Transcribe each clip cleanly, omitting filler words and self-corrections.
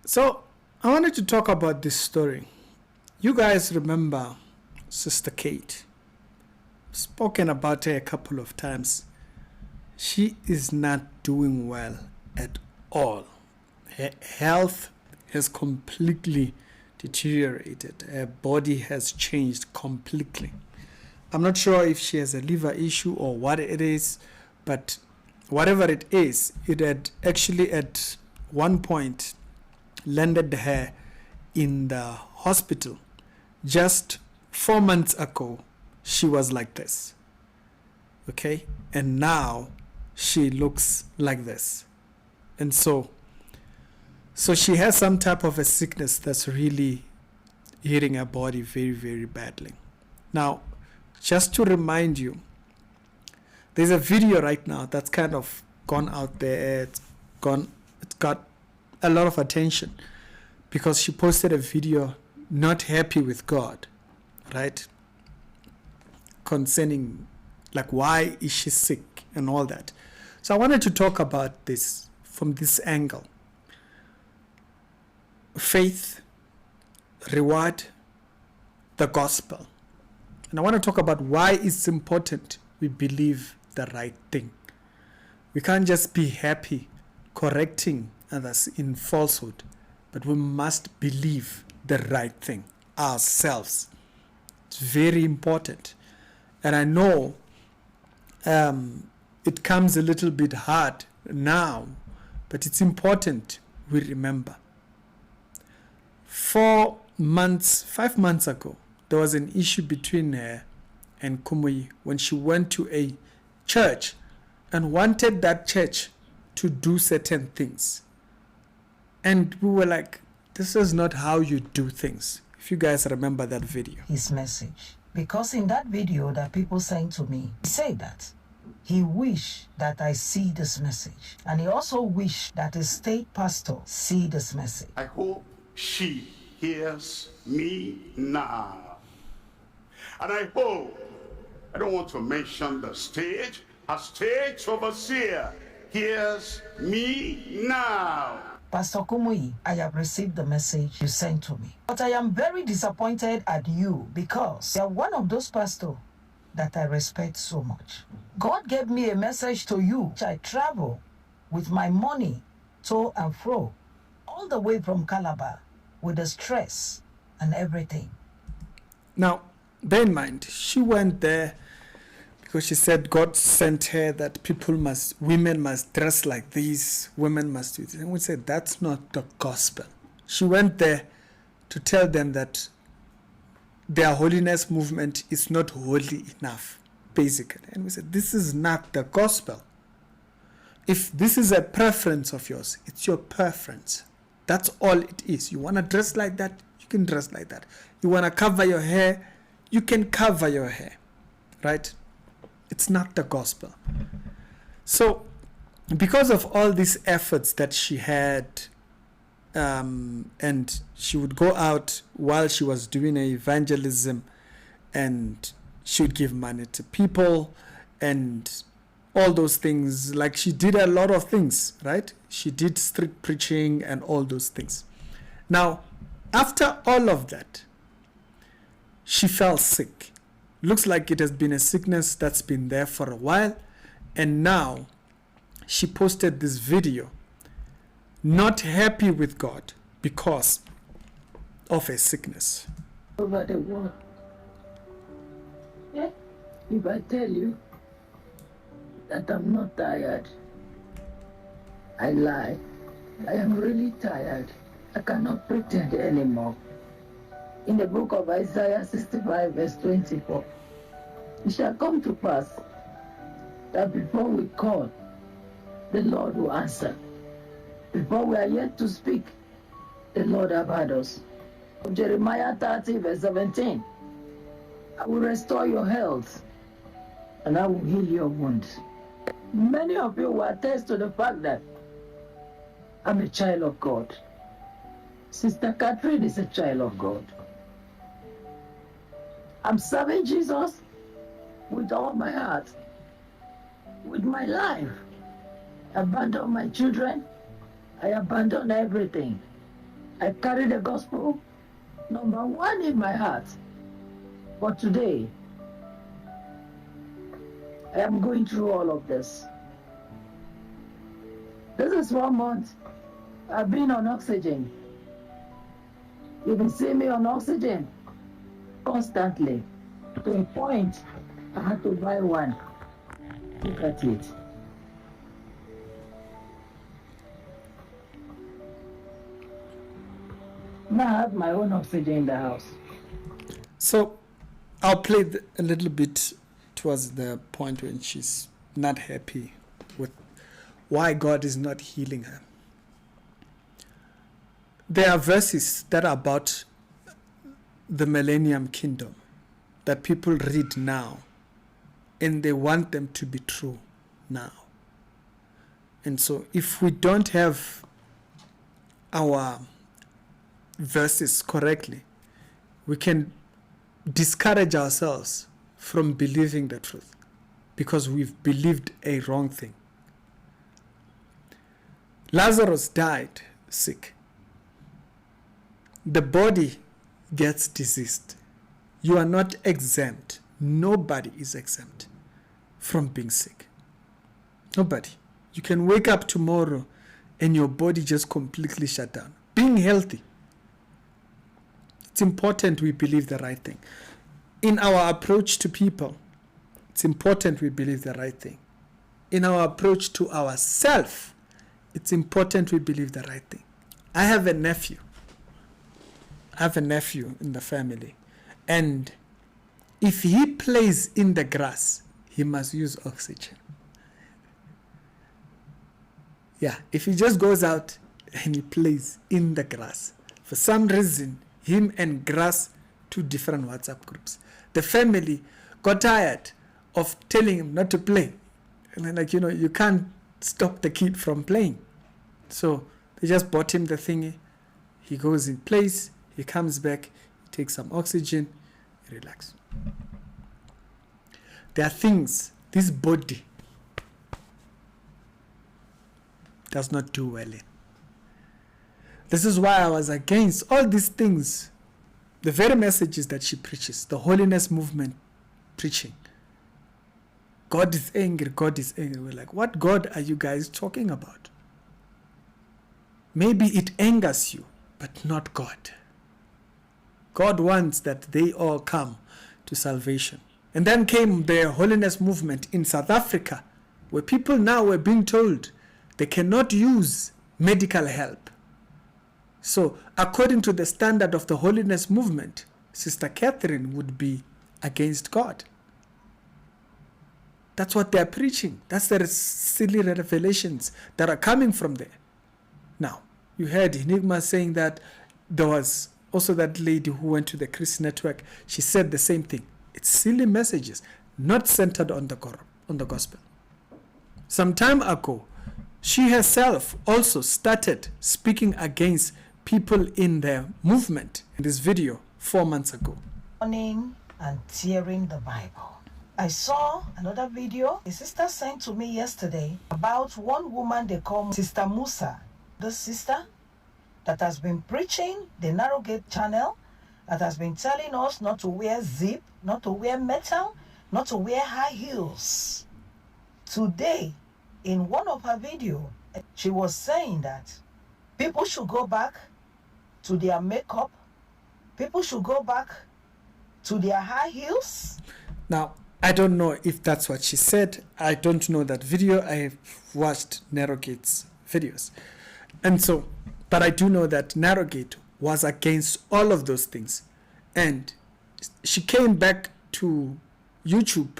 So I wanted to talk about this story. You guys remember Sister Kate. Spoken about her a couple of times. She is not doing well at all. Her health has completely deteriorated. Her body has changed completely. I'm not sure if she has a liver issue or what it is, but whatever it is, it had actually at one point landed her in the hospital. Just 4 months ago, she was like this. Okay? And now she looks like this. And so she has some type of a sickness that's really hitting her body very, very badly. Now, just to remind you, there's a video right now that's kind of gone out there. It's got a lot of attention because she posted a video not happy with God, right? Concerning like why is she sick and all that. So I wanted to talk about this from this angle. Faith, reward, the gospel. And I want to talk about why it's important we believe the right thing. We can't just be happy correcting others in falsehood, but we must believe the right thing ourselves. It's very important. And I know it comes a little bit hard now, but it's important we remember. 5 months ago, there was an issue between her and Kumuyi when she went to a church and wanted that church to do certain things. And we were like, this is not how you do things. If you guys remember that video. His message. Because in that video that people sent to me, he said that he wished that I see this message. And he also wished that a state pastor see this message. I hope she hears me now. And I hope, I don't want to mention the state, a state overseer hears me now. Pastor Kumuyi, I have received the message you sent to me. But I am very disappointed at you because you are one of those pastors that I respect so much. God gave me a message to you. I travel with my money to and fro, all the way from Calabar, with the stress and everything. Now, bear in mind, she went there because she said God sent her that women must dress like this, women must do this. And we said that's not the gospel. She went there to tell them that their holiness movement is not holy enough, basically. And we said this is not the gospel. If this is a preference of yours, it's your preference. That's all it is. You want to dress like that, you can dress like that. You want to cover your hair, you can cover your hair, right? It's not the gospel. So, because of all these efforts that she had, and she would go out while she was doing evangelism, and she would give money to people, and all those things. Like she did a lot of things, right? She did street preaching and all those things. Now, after all of that, she fell sick. Looks like it has been a sickness that's been there for a while. And now she posted this video, not happy with God because of a sickness. Over the world. Yeah? If I tell you that I'm not tired, I lie. I am really tired. I cannot pretend anymore. In the book of Isaiah 65 verse 24, it shall come to pass that before we call, the Lord will answer. Before we are yet to speak, the Lord have heard us. Jeremiah 30 verse 17, I will restore your health and I will heal your wounds. Many of you will attest to the fact that I'm a child of God. Sister Catherine is a child of God. I'm serving Jesus with all my heart, with my life. I abandon my children. I abandon everything. I carry the gospel number one in my heart. But today, I am going through all of this. This is 1 month I've been on oxygen. You can see me on oxygen constantly. To a point, I had to buy one. Look at it. Now I have my own oxygen in the house. So I'll play a little bit towards the point when she's not happy with why God is not healing her. There are verses that are about the millennium kingdom that people read now, and they want them to be true now. And so if we don't have our verses correctly, we can discourage ourselves from believing the truth because we've believed a wrong thing. Lazarus died sick. The body gets diseased. You are not exempt. Nobody is exempt from being sick. Nobody. You can wake up tomorrow and your body just completely shut down. Being healthy. It's important we believe the right thing. In our approach to people, it's important we believe the right thing. In our approach to ourselves, it's important we believe the right thing. I have a nephew in the family, and if he plays in the grass, he must use oxygen. Yeah, if he just goes out and he plays in the grass, for some reason, him and grass, 2 different WhatsApp groups. The family got tired of telling him not to play. And then, like, you can't stop the kid from playing. So they just bought him the thingy. He goes in place, he comes back, he takes some oxygen, he relaxes. There are things this body does not do well in. This is why I was against all these things, the very messages that she preaches, the holiness movement preaching. God is angry, God is angry. We're like, what God are you guys talking about? Maybe it angers you, but not God. God wants that they all come to salvation. And then came the holiness movement in South Africa, where people now were being told they cannot use medical help. So according to the standard of the holiness movement, Sister Catherine would be against God. That's what they're preaching. That's the silly revelations that are coming from there. Now, you heard Enigma saying that there was also that lady who went to the Chris Network. She said the same thing. It's silly messages, not centered on the gospel. Some time ago, she herself also started speaking against people in the movement in this video 4 months ago. Learning and tearing the Bible. I saw another video a sister sent to me yesterday about one woman they call Sister Musa. This sister that has been preaching the Narrow Gate channel, that has been telling us not to wear zip, not to wear metal, not to wear high heels. Today, in one of her videos, she was saying that people should go back to their makeup, people should go back to their high heels. Now, I don't know if that's what she said. I don't know that video. I have watched Narrowgate's videos. And so, but I do know that Narrowgate was against all of those things. And she came back to YouTube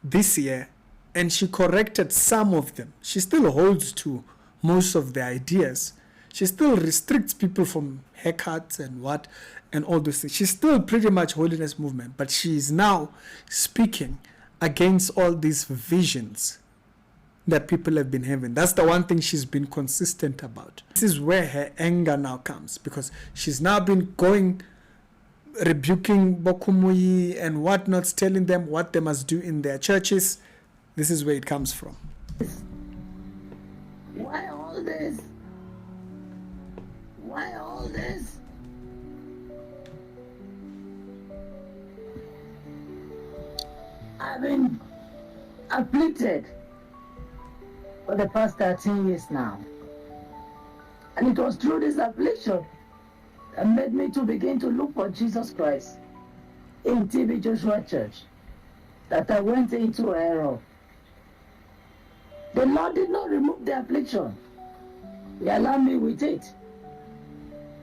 this year and she corrected some of them. She still holds to most of the ideas. She still restricts people from haircuts and all those things. She's still pretty much holiness movement, but she is now speaking against all these visions that people have been having. That's the one thing she's been consistent about. This is where her anger now comes, because she's now been rebuking Kumuyi and whatnot, telling them what they must do in their churches. This is where it comes from. Why all this? Why all this? I've been afflicted for the past 13 years now. And it was through this affliction that made me to begin to look for Jesus Christ in TB Joshua Church, that I went into error. The Lord did not remove the affliction. He allowed me with it.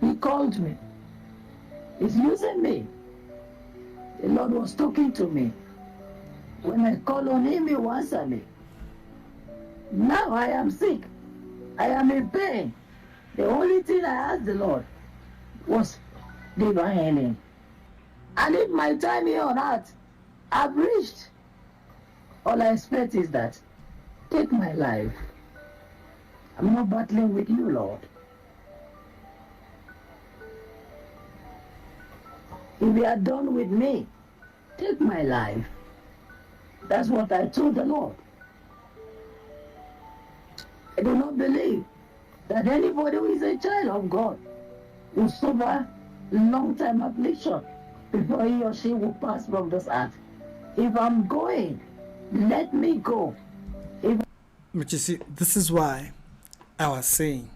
He called me. He's using me. The Lord was talking to me. When I call on Him, He will answer me. Now I am sick. I am in pain. The only thing I asked the Lord was divine healing. And if my time here on earth I've reached, all I expect is that, take my life. I'm not battling with you, Lord. If you are done with me, take my life. That's what I told the Lord. I do not believe that anybody who is a child of God will suffer long-time affliction before he or she will pass from this earth. If I'm going, let me go. But you see, this is why I was saying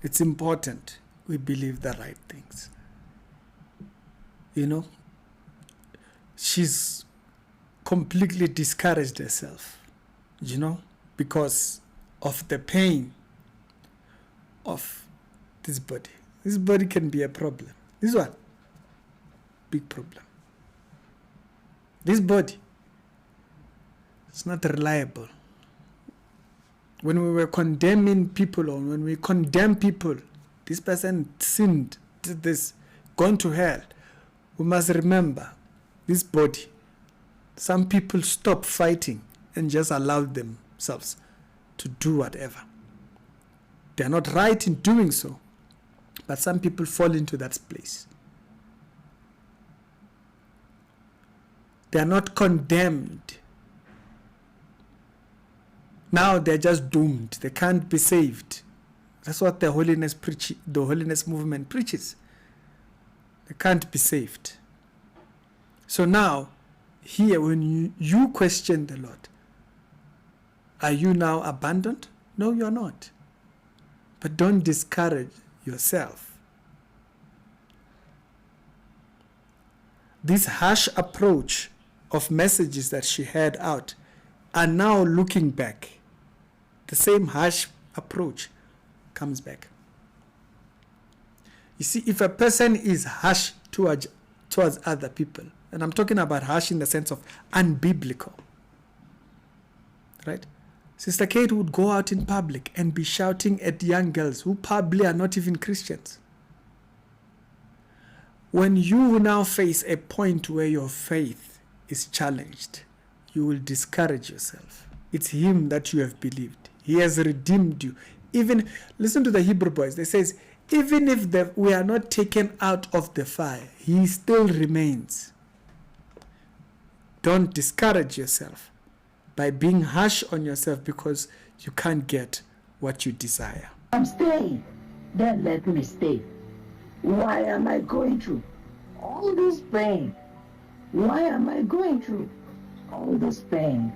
it's important we believe the right things. You know, she's completely discouraged herself, you know, because of the pain of this body. This body can be a problem. This one, big problem. This body is not reliable. When we were condemning people, or when we condemn people, this person sinned, did this, gone to hell, we must remember this body. Some people stop fighting and just allow themselves to do whatever. They are not right in doing so, but some people fall into that place. They are not condemned. Now they're just doomed. They can't be saved. That's what the holiness movement preaches. They can't be saved. So now, here when you question the Lord, are you now abandoned? No, you're not. But don't discourage yourself. This harsh approach of messages that she had out are now looking back. The same harsh approach comes back. You see, if a person is harsh towards other people, and I'm talking about harsh in the sense of unbiblical, right? Sister Kate would go out in public and be shouting at young girls who probably are not even Christians. When you now face a point where your faith is challenged, you will discourage yourself. It's Him that you have believed. He has redeemed you. Even, listen to the Hebrew boys. They says, even if we are not taken out of the fire, He still remains. Don't discourage yourself by being harsh on yourself because you can't get what you desire. I'm staying. Then let me stay. Why am I going through all this pain? Why am I going through all this pain?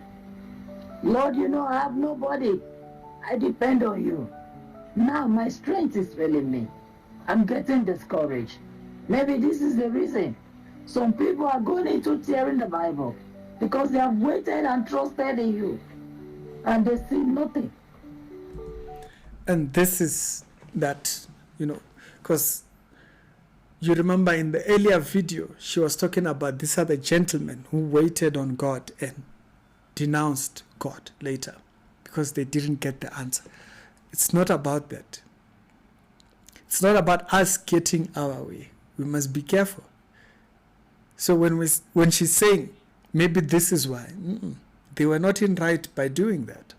Lord, you know I have nobody. I depend on you. Now my strength is failing me. I'm getting discouraged. Maybe this is the reason some people are going into tearing the Bible, because they have waited and trusted in you, and they see nothing. And this is that, you know, because you remember in the earlier video, she was talking about these other gentlemen who waited on God and denounced God later because they didn't get the answer. It's not about that. It's not about us getting our way. We must be careful. So when she's saying, maybe this is why, they were not in right by doing that.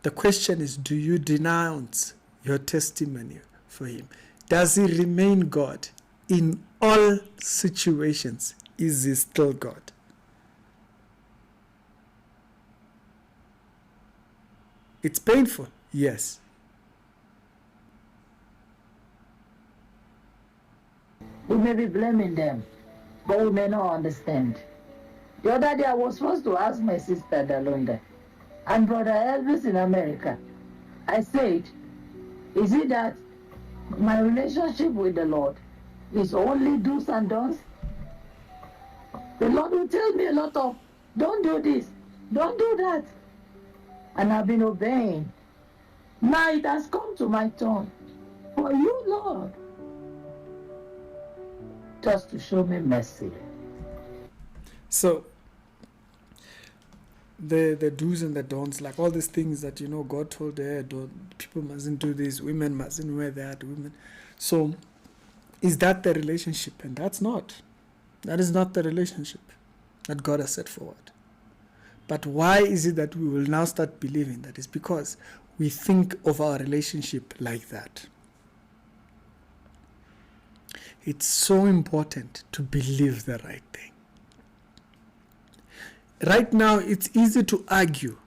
The question is, do you denounce your testimony for Him? Does He remain God in all situations? Is He still God? It's painful, yes. We may be blaming them, but we may not understand. The other day I was supposed to ask my sister Dalunda and brother Elvis in America. I said, is it that my relationship with the Lord is only do's and don'ts? The Lord will tell me a lot of, don't do this, don't do that. And I've been obeying. Now it has come to my turn for you, Lord, just to show me mercy. So the do's and the don'ts, like all these things that God told her, people mustn't do this, women mustn't wear that, women. So is that the relationship? And that's not. That is not the relationship that God has set forward. But why is it that we will now start believing that? It's because we think of our relationship like that. It's so important to believe the right thing. Right now, it's easy to argue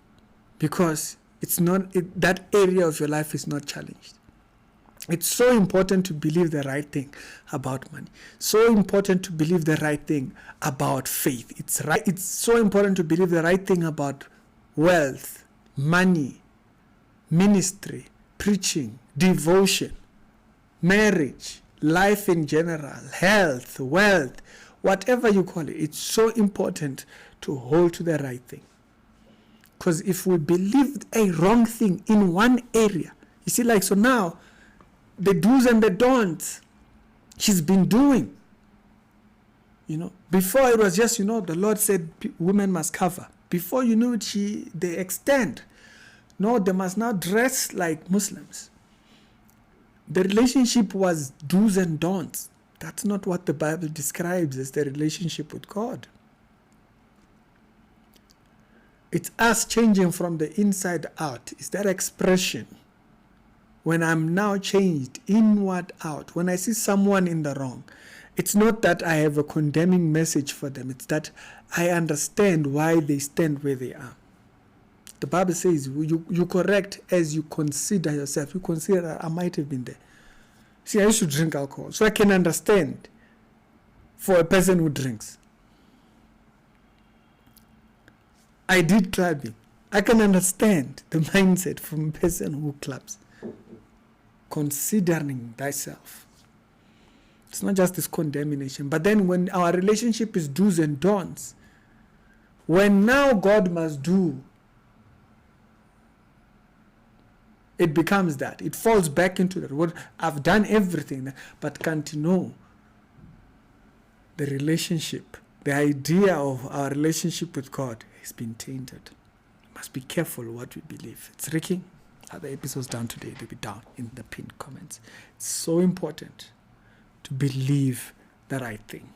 because that area of your life is not challenged. It's so important to believe the right thing about money. So important to believe the right thing about faith. It's so important to believe the right thing about wealth, money, ministry, preaching, devotion, marriage, life in general, health, wealth, whatever you call it. It's so important to hold to the right thing. Because if we believed a wrong thing in one area, you see, like, so now, the do's and the don'ts she's been doing. Before it was just, the Lord said women must cover. Before you knew it, they extend. No, they must now dress like Muslims. The relationship was do's and don'ts. That's not what the Bible describes as the relationship with God. It's us changing from the inside out. It's that expression. When I'm now changed inward out, when I see someone in the wrong, it's not that I have a condemning message for them. It's that I understand why they stand where they are. The Bible says you correct as you consider yourself. You consider, I might have been there. See, I used to drink alcohol, so I can understand for a person who drinks. I did clubbing. I can understand the mindset from a person who clubs. Considering thyself. It's not just this condemnation. But then when our relationship is do's and don'ts, when now God must do, it becomes that. It falls back into that. What I've done everything, but can't know the relationship, the idea of our relationship with God has been tainted. We must be careful what we believe. It's Ricky. Other episodes down today, they'll be down in the pinned comments. It's so important to believe the right thing.